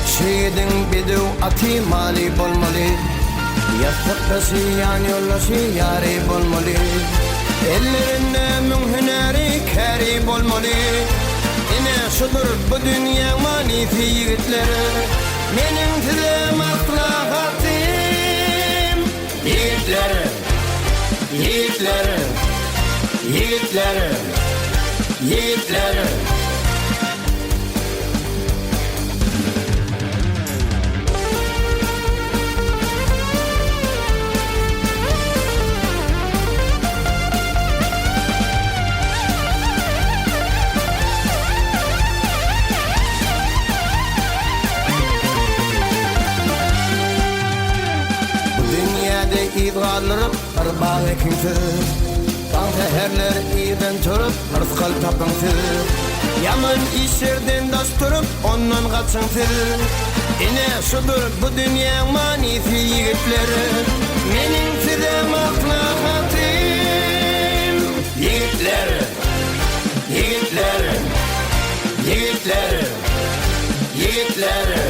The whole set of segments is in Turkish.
Şehidin bidu ati mali bolmalı, yastıklısı yan yollası yari bolmalı. Ellerinde münhüneri kari bolmalı. Yine şudur bu dünya manisi yigitleri. Menin size maslahatim. Yiğitleri, yiğitleri, yiğitleri, yiğitleri. İdğalırıp ırbağı kimsiz, tan seherler iyiden turup rızkal tapınsız. Yaman işlerden dasturup ondan kaçınsız. Yine şudur bu dünya manisi yigitleri. Menin size maslahatim. Yigitleri, yigitleri, yigitleri, yigitleri.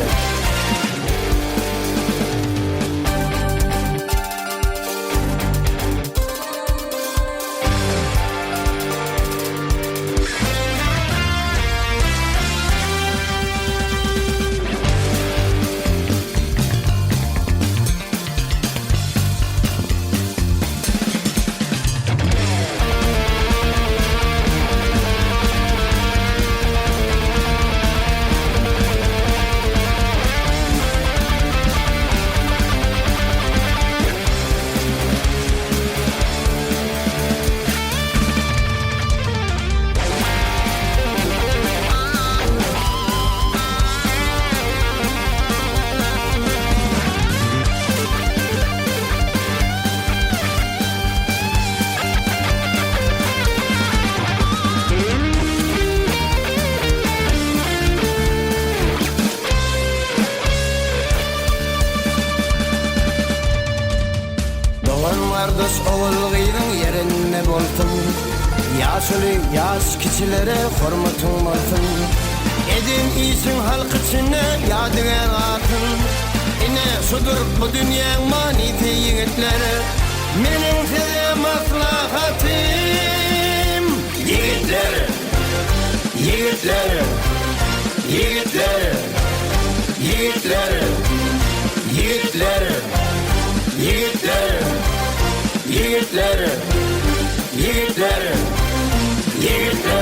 Kardeş oğulğuydun yerinde bolsun. Yaşlı yaş kişilere hormatın olsun. Edin iyisin halk içine yadigar atın. Yine şudur bu dünya manisi yigitleri. Menin size maslahatim. Yigitleri, yigitleri, yigitleri, yigitleri, yigitleri, yigitleri. Yiğitlerim, yiğitlerim, yiğitlerim.